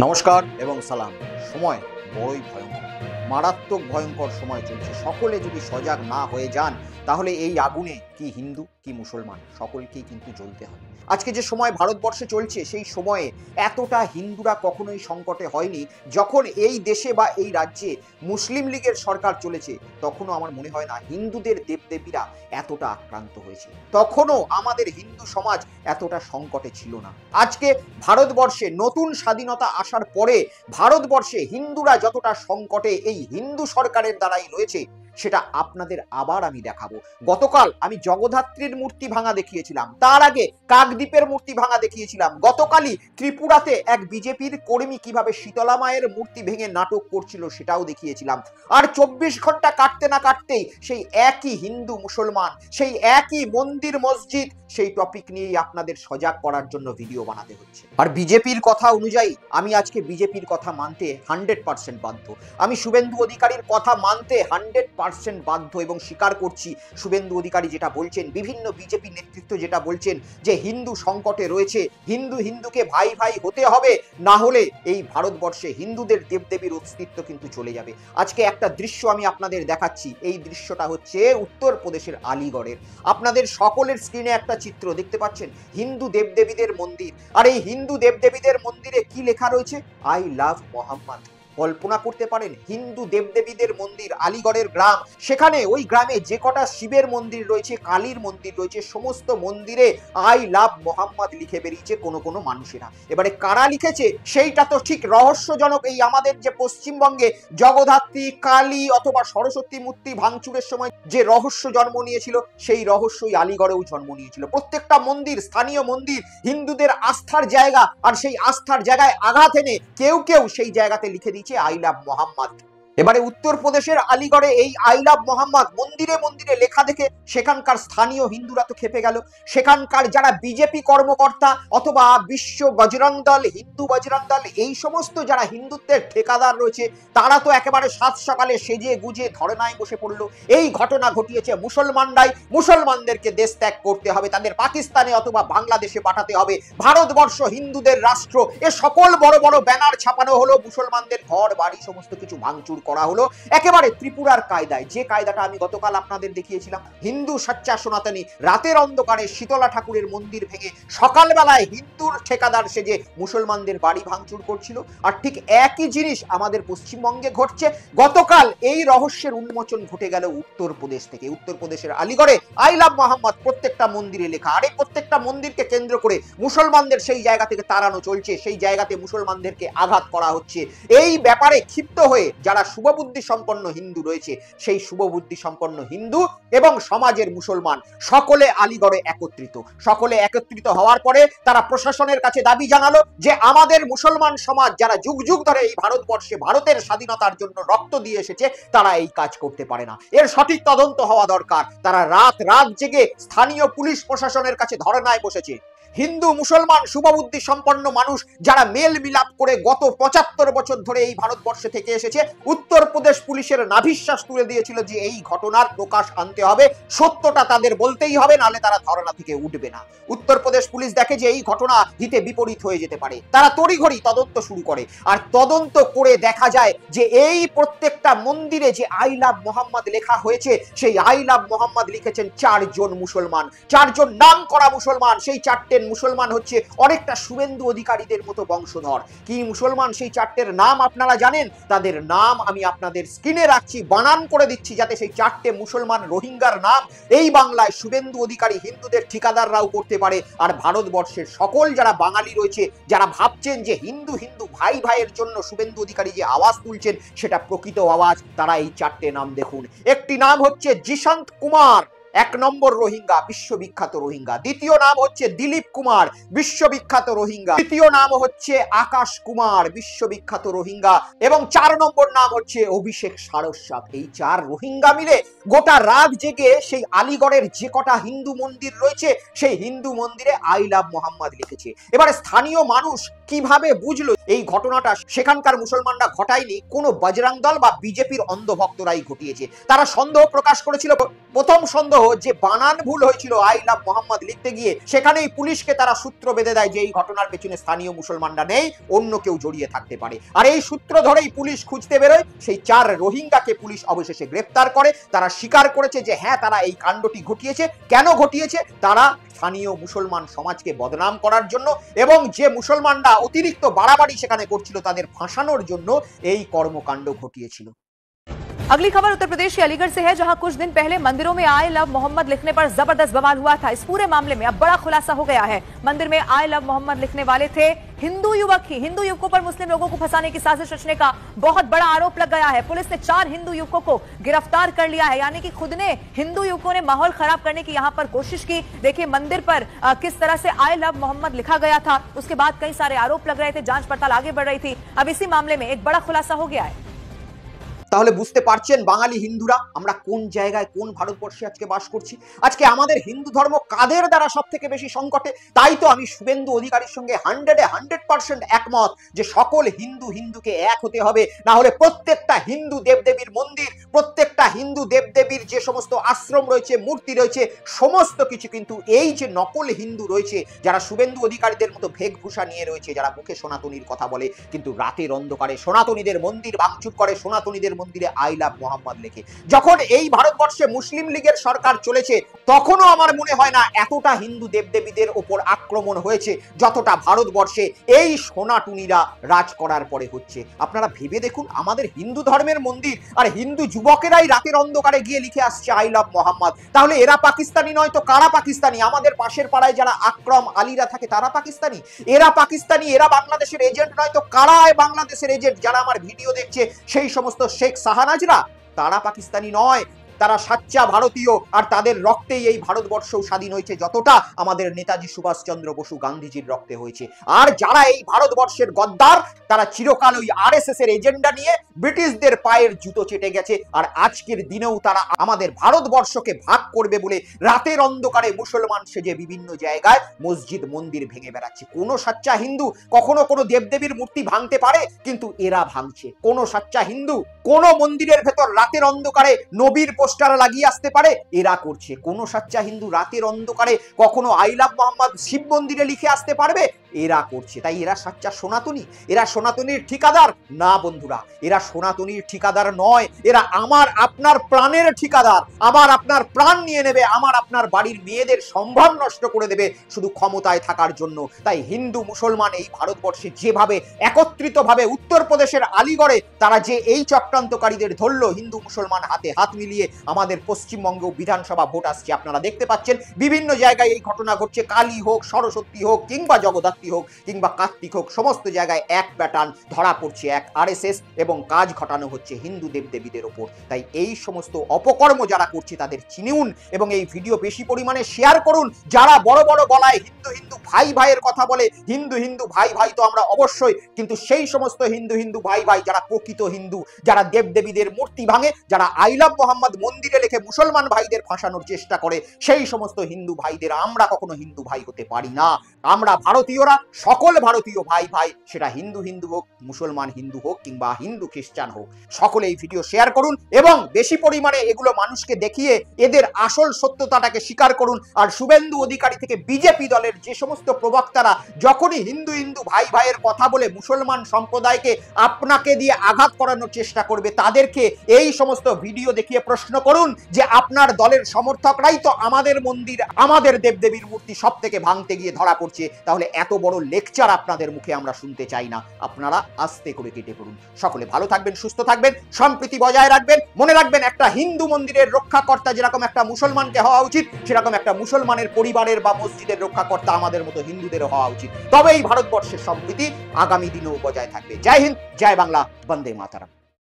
নমস্কার এবং সালাম। সময় বড়ই ভয়ঙ্কর, মারাত্মক ভয়ঙ্কর সময় চলছে। সকলে যদি সজাগ না হয়ে যান তাহলে এই আগুনে কি হিন্দু কি মুসলমান সকলকেই কিন্তু জ্বলতে হবে। আজকে যে সময় ভারতবর্ষে চলছে সেই সময়ে এতটা হিন্দুরা কখনোই সংকটে হয়নি। যখন এই দেশে বা এই রাজ্যে মুসলিম লীগের সরকার চলেছে তখনও আমার মনে হয় না হিন্দুদের দেবদেবীরা এতটা আক্রান্ত হয়েছে, তখনও আমাদের হিন্দু সমাজ এতটা সংকটে ছিল না। আজকে ভারতবর্ষে নতুন স্বাধীনতা আসার পরে ভারতবর্ষে হিন্দুরা যতটা সংকটে এই হিন্দু সরকারের দ্বারাই রয়েছে সেটা আপনাদের আবার আমি দেখাবো। গতকাল আমি জগদ্ধাত্রীর মূর্তি ভাঙা দেখিয়েছিলাম, তার আগে কাকদ্বীপের মূর্তি ভাঙা দেখিয়েছিলাম, গতকালই ত্রিপুরাতে এক বিজেপির কর্মী কিভাবে শীতলা মায়ের মূর্তি ভেঙে নাটক করছিল সেটাও দেখিয়েছিলাম। আর 24 ঘন্টা কাটতে না কাটতেই সেই একই হিন্দু মুসলমান, সেই একই মন্দির মসজিদ, সেই টপিক নিয়েই আপনাদের সজাগ করার জন্য ভিডিও বানাতে হচ্ছে। আর বিজেপির কথা অনুযায়ী আমি আজকে বিজেপির কথা মানতে 100% বাধ্য। আমি শুভেন্দু অধিকারীর কথা মানতে 100% বাধ্য এবং স্বীকার করছি শুভেন্দু অধিকারী যেটা বলছেন, বিভিন্ন বিজেপি নেতৃত্ব যেটা বলছেন যে হিন্দু সংকটে রয়েছে, হিন্দুকে ভাই ভাই হতে হবে, না হলে এই ভারতবর্ষে হিন্দুদের দেবদেবীর অস্তিত্ব কিন্তু চলে যাবে। আজকে একটা দৃশ্য আমি আপনাদের দেখাচ্ছি, এই দৃশ্যটা হচ্ছে উত্তরপ্রদেশের আলিগড়ের। আপনাদের সকলের স্ক্রিনে একটা চিত্র দেখতে পাচ্ছেন, হিন্দু দেবদেবীদের মন্দির। আর এই হিন্দু দেবদেবীদের মন্দিরে কি লেখা রয়েছে? I love Mohammad. কল্পনা করতে পারেন, হিন্দু দেবদেবীদের মন্দির, আলিগড়ের গ্রাম, সেখানে ওই গ্রামে যে কটা শিবের মন্দির রয়েছে, কালীর মন্দির রয়েছে, সমস্ত মন্দিরে আই লাভ মোহাম্মদ লিখে বেরিয়েছে কোনো মানুষেরা। এবারে কারা লিখেছে সেইটা তো ঠিক রহস্যজনক। এই আমাদের যে পশ্চিমবঙ্গে জগদ্ধাত্রী, কালী অথবা সরস্বতী মূর্তি ভাঙচুরের সময় যে রহস্য জন্ম নিয়েছিল সেই রহস্যই আলিগড়েও জন্ম নিয়েছিল। প্রত্যেকটা মন্দির স্থানীয় মন্দির, হিন্দুদের আস্থার জায়গা, আর সেই আস্থার জায়গায় আঘাত এনে কেউ সেই জায়গাতে লিখে দিয়েছে আই লাভ মোহাম্মদ। এবারে উত্তরপ্রদেশের আলিগড়ে এই আই লাভ মোহাম্মদ মন্দিরে মন্দিরে লেখা দেখে সেখানকার স্থানীয় হিন্দুরা তো খেপে গেল। সেখানকার যারা বিজেপি কর্মকর্তা অথবা বিশ্ব বজরং দল, হিন্দু বজরং দল, এই সমস্ত যারা হিন্দুত্বের ঠিকাদার রয়েছে তারা তো একেবারে সাত সকালে সেজে গুজে ধর্নায় বসে পড়লো। এই ঘটনা ঘটিয়েছে মুসলমানরাই, মুসলমানদেরকে দেশ ত্যাগ করতে হবে, তাদের পাকিস্তানে অথবা বাংলাদেশে পাঠাতে হবে, ভারতবর্ষ হিন্দুদের রাষ্ট্র, এ সকল বড় বড় ব্যানার ছাপানো হলো, মুসলমানদের ঘর বাড়ি সমস্ত কিছু ভাঙচুর করা হলো একেবারে ত্রিপুরার কায়দায়। যে কায়দাটা আমি গতকাল আপনাদের দেখিয়েছিলাম, হিন্দু সচ্চা সনাতনী রাতের অন্ধকারে শীতলা ঠাকুরের মন্দির ভেঙে সকালবেলায় হিন্দুর ঠিকাদার সেজে মুসলমানদের বাড়ি ভাঙচুর করছিল। আর ঠিক একই জিনিস আমাদের পশ্চিমবঙ্গে ঘটছে। গতকাল এই রহস্যের উন্মোচন ঘটে গেল উত্তরপ্রদেশ থেকে। উত্তরপ্রদেশের আলিগড়ে আই লাভ মোহাম্মদ প্রত্যেকটা মন্দিরে লেখা, আর এই প্রত্যেকটা মন্দিরকে কেন্দ্র করে মুসলমানদের সেই জায়গা থেকে তাড়ানো চলছে, সেই জায়গাতে মুসলমানদেরকে আঘাত করা হচ্ছে। এই ব্যাপারে ক্ষিপ্ত হয়ে যারা শুভবুদ্ধি সম্পন্ন হিন্দু রয়েছে, সেই শুভবুদ্ধি সম্পন্ন হিন্দু এবং সমাজের মুসলমান সকলে আলিগড়ে একত্রিত হওয়ার পরে তারা প্রশাসনের কাছে দাবি জানালো যে আমাদের মুসলমান সমাজ যারা যুগ যুগ ধরে এই ভারতবর্ষে ভারতের স্বাধীনতার জন্য রক্ত দিয়ে এসেছে তারা এই কাজ করতে পারে না, এর সঠিক তদন্ত হওয়া দরকার। তারা রাত জেগে স্থানীয় পুলিশ প্রশাসনের কাছে ধর্নায় বসেছে। হিন্দু মুসলমান শুভবুদ্ধি সম্পন্ন মানুষ যারা মেল মিলাপ করে গত 75 বছর ধরে এই ভারতবর্ষে থেকে এসেছে, উত্তরপ্রদেশ পুলিশের নাভিশ্বাস তুলে দিয়েছিল যে এই ঘটনার প্রকাশ আনতে হবে, সত্যটা তাদের বলতেই হবে, নালে তারা ধর্না থেকে উঠবে না। উত্তরপ্রদেশ পুলিশ দেখে যে এই ঘটনা হিতে বিপরীত হয়ে যেতে পারে, তারা তড়িঘড়ি তদন্ত শুরু করে। আর তদন্ত করে দেখা যায় যে এই প্রত্যেকটা মন্দিরে যে আই লাভ মোহাম্মদ লেখা হয়েছে, সেই আই লাভ মোহাম্মদ লিখেছেন 4 জন মুসলমান, 4 জন নাম করা মুসলমান। সেই 4টে মুসলমান হচ্ছে অনেকটা শুভেন্দু অধিকারীদের মতো বংশধর। কি মুসলমান সেই 4টের নাম আপনারা জানেন? তাদের নাম আমি আপনাদের স্ক্রিনে রাখছি, বানান করে দিচ্ছি যাতে সেই 4টে মুসলমান রোহিঙ্গার নাম এই বাংলায় শুভেন্দু অধিকারী হিন্দুদের ঠিকাদাররাও করতে পারে। আর ভারতবর্ষের সকল যারা বাঙালি রয়েছে, যারা ভাবছেন যে হিন্দু ভাই ভাইয়ের জন্য শুভেন্দু অধিকারী যে আওয়াজ তুলছেন সেটা প্রকৃত আওয়াজ, তারা এই 4টে নাম দেখুন। একটি নাম হচ্ছে জিশান্ত কুমার, 1 নম্বর রোহিঙ্গা, বিশ্ববিখ্যাত রোহিঙ্গা। দ্বিতীয় নাম হচ্ছে দিলীপ কুমার, বিশ্ববিখ্যাত রোহিঙ্গা। তৃতীয় নাম হচ্ছে আকাশ কুমার, বিশ্ববিখ্যাত রোহিঙ্গা। এবং 4 নম্বর নাম হচ্ছে অভিষেক সারস্বত। এই 4 রোহিঙ্গা মিলে গোটা রাত জেগে সেই আলিগড়ের যে কটা হিন্দু মন্দির রয়েছে সেই হিন্দু মন্দিরে আই লাভ মোহাম্মদ লিখেছে। এবারে স্থানীয় মানুষ কিভাবে বুঝলো এই ঘটনাটা সেখানকার মুসলমানরা ঘটায়নি, কোনো বজরং দল বা বিজেপির অন্ধভক্তরাই ঘটিয়েছে? তারা সন্দেহ প্রকাশ করেছিল। প্রথম সন্দেহ যে বানান ভুল হয়েছিল আই লাভ মোহাম্মদ লিখতে গিয়ে, সেখানেই পুলিশকে তারা সূত্র বেঁধে দেয় যে এই ঘটনার পেছনে স্থানীয় মুসলমানরা নেই, অন্য কেউ জড়িয়ে থাকতে পারে। আর এই সূত্র ধরেই পুলিশ খুঁজতে বেরোয়, সেই 4 রোহিঙ্গাকে পুলিশ অবশেষে গ্রেফতার করে। তারা স্বীকার করেছে যে হ্যাঁ, তারা এই কাণ্ডটি ঘটিয়েছে। কেন ঘটিয়েছে? তারা স্থানীয় মুসলমান সমাজকে বদনাম করার জন্য এবং যে মুসলমানরা অতিরিক্ত বাড়াবাড়ি সেখানে করছিল তাদের ফাঁসানোর জন্য এই কর্মকাণ্ড ঘটিয়েছিল। अगली खबर उत्तर प्रदेश के अलीगढ़ से है, जहां कुछ दिन पहले मंदिरों में आई लव मोहम्मद लिखने पर जबरदस्त बवाल हुआ था। इस पूरे मामले में अब बड़ा खुलासा हो गया है। मंदिर में आई लव मोहम्मद लिखने वाले थे हिंदू युवक ही। हिंदू युवकों पर मुस्लिम लोगों को फंसाने की साजिश रचने का बहुत बड़ा आरोप लग गया है। पुलिस ने 4 हिंदू युवकों को गिरफ्तार कर लिया है, यानी कि खुद ने हिंदू युवकों ने माहौल खराब करने की यहां पर कोशिश की। देखिए मंदिर पर किस तरह से आई लव मोहम्मद लिखा गया था, उसके बाद कई सारे आरोप लग रहे थे, जांच पड़ताल आगे बढ़ रही थी। अब इसी मामले में एक बड़ा खुलासा हो गया है। তাহলে বুঝতে পারছেন বাঙালি হিন্দুরা আমরা কোন জায়গায়, কোন ভারতবর্ষে আজকে বাস করছি। আজকে আমাদের হিন্দু ধর্ম কাদের দ্বারা সব থেকে বেশি সংকটে? তাই তো আমি শুভেন্দু অধিকারীর সঙ্গে 100% একমত যে সকল হিন্দুকে এক হতে হবে, না হলে প্রত্যেকটা হিন্দু দেবদেবীর মন্দির, প্রত্যেকটা হিন্দু দেবদেবীর যে সমস্ত আশ্রম রয়েছে, মূর্তি রয়েছে, সমস্ত কিছু কিন্তু এই যে নকল হিন্দু রয়েছে, যারা শুভেন্দু অধিকারীদের মতো ভেগভূষা নিয়ে রয়েছে, যারা মুখে সনাতনীর কথা বলে কিন্তু রাতের অন্ধকারে সনাতনীদের মন্দির ভাঙচুর করে, সনাতনীদের মন্দিরে আই লাভ মোহাম্মদ লেখে। যখন এই ভারতবর্ষে মুসলিম লীগের সরকার চলেছে, তখনও আমার মনে হয় না এতটা হিন্দু দেবদেবীদের ওপর আক্রমণ হয়েছে যতটা ভারতবর্ষে এই সোনাটুনিরা রাজ করার পরে হচ্ছে। আপনারা ভেবে দেখুন, আমাদের হিন্দু ধর্মের মন্দির আর হিন্দু যুবকেরাই রাতের অন্ধকারে গিয়ে লিখে আসছে আই লাভ মোহাম্মদ। তাহলে এরা পাকিস্তানি নয় তো কারা পাকিস্তানি? আমাদের পাশের পাড়ায় যারা আকরম আলীরা থাকে তারা পাকিস্তানি? এরা পাকিস্তানি, এরা বাংলাদেশের এজেন্ট নয় তো কারা বাংলাদেশের এজেন্ট? যারা আমার ভিডিও দেখছে সেই সমস্ত শেখ শাহনাজরা, তারা পাকিস্তানি নয়, তারা সাচ্চা ভারতীয়। আর তাদের রক্তেই এই ভারতবর্ষ স্বাধীন হয়েছে, যতটা আমাদের নেতাজি সুভাষচন্দ্র বসু গান্ধীজির রক্তে হয়েছে। আর যারা এই ভারতবর্ষের গদ্দার, তারা চিরকাল ওই আরএসএস এর এজেন্ডা নিয়ে ব্রিটিশদের পায়ের জুতো চেটে গেছে। আর আজকের দিনেও তারা আমাদের ভারতবর্ষকে ভাগ করবে বলে রাতের অন্ধকারে মুসলমান সেজে বিভিন্ন জায়গায় মসজিদ মন্দির ভেঙে বেড়াচ্ছে। কোন সাচ্চা হিন্দু কখনো কোনো দেবদেবীর মূর্তি ভাঙতে পারে? কিন্তু এরা ভাঙছে। কোন সাচ্চা হিন্দু কোন মন্দিরের ভেতর রাতের অন্ধকারে নবীর পোস্টার লাগিয়ে আসতে পারে? এরা করছে। কোন সাচ্চা হিন্দু রাতের অন্ধকারে কখনো আই লাভ মোহাম্মদ শিব মন্দিরে লিখে আসতে পারবে? এরা করছে। তাই এরা সাচ্চা সনাতনী? এরা সনাতনীর ঠিকাদার? না বন্ধুরা, এরা সনাতনীর ঠিকাদার নয়, এরা আমার আপনার প্রাণের ঠিকাদার। আমার আপনার প্রাণ নিয়ে নেবে, আমার আপনার বাড়ির মেয়েদের সম্ভ্রম নষ্ট করে দেবে শুধু ক্ষমতায় থাকার জন্য। তাই হিন্দু মুসলমান এই ভারতবর্ষে যেভাবে একত্রিতভাবে উত্তরপ্রদেশের আলিগড়ে তারা যে এই চক্রান্তকারীদের ধরলো, হিন্দু মুসলমান হাতে হাত মিলিয়ে আমাদের পশ্চিমবঙ্গেও বিধানসভা ভোট আসছে, আপনারা দেখতে পাচ্ছেন বিভিন্ন জায়গায় এই ঘটনা ঘটছে। কালী হোক, সরস্বতী হোক, কিংবা জগদ্ধাত্রী হোক, কিংবা কার্তিক হোক, সমস্ত জায়গায় এক প্যাটার্ন ধরা পড়ছে, এক আরএসএস, এবং কাজ ঘটানো হচ্ছে হিন্দু দেবদেবীদের ওপর। তাই এই সমস্ত অপকর্ম যারা করছে তাদের চিনুন এবং এই ভিডিও বেশি পরিমাণে শেয়ার করুন। যারা বড় বড় গলায় হিন্দু হিন্দু ভাই ভাইয়ের কথা বলে, হিন্দু হিন্দু ভাই ভাই তো আমরা অবশ্যই, কিন্তু সেই সমস্ত হিন্দু হিন্দু ভাই ভাই যারা প্রকৃত হিন্দু, যারা দেবদেবীদের মূর্তি ভাঙে, যারা আই লাভ মোহাম্মদ মন্দিরে লিখে মুসলমান ভাইদের ফাঁসানোর চেষ্টা করে, সেই সমস্ত হিন্দু ভাইদের আমরা কখনো হিন্দু ভাই হতে পারি না। আমরা ভারতীয়রা সকল ভারতীয় ভাই ভাই, সেটা হিন্দু হিন্দু হোক, মুসলমান হিন্দু হোক, কিংবা হিন্দু খ্রিস্টান হোক। সকলে এই ভিডিও শেয়ার করুন এবং বেশি পরিমাণে এগুলো মানুষকে দেখিয়ে এদের আসল সত্যতাটাকে স্বীকার করুন। আর শুভেন্দু অধিকারী থেকে বিজেপি দলের যে সমস্ত প্রবক্তারা যখনই হিন্দু হিন্দু ভাই ভাইয়ের কথা বলে মুসলমান সম্প্রদায়কে আপনাকে দিয়ে আঘাত করানোর চেষ্টা করবে, তাদেরকে এই সমস্ত ভিডিও দেখিয়ে প্রশ্ন করুন যে আপনার দলের সমর্থকরাই তো আমাদের মন্দির, আমাদের দেবদেবীর মূর্তি সব থেকে ভাঙতে গিয়ে ধরা পড়ছে। তাহলে এত বড় লেকচার আপনাদের মুখে আমরা শুনতে চাই না। আপনারা আস্তে করে কেটে পড়ুন। সকলে ভালো থাকবেন, সুস্থ থাকবেন, সম্প্রীতি বজায় রাখবেন। মনে রাখবেন, একটা হিন্দু মন্দিরের রক্ষাকর্তা যেরকম একটা মুসলমানকে হওয়া উচিত, সেরকম একটা মুসলমানের পরিবারের বা মসজিদের রক্ষাকর্তা আমাদের মতো হিন্দুদেরও হওয়া উচিত। তবেই ভারতবর্ষের সম্প্রীতি আগামী দিনেও বজায় থাকবে। জয় হিন্দ, জয় বাংলা, বন্দে মাতরম।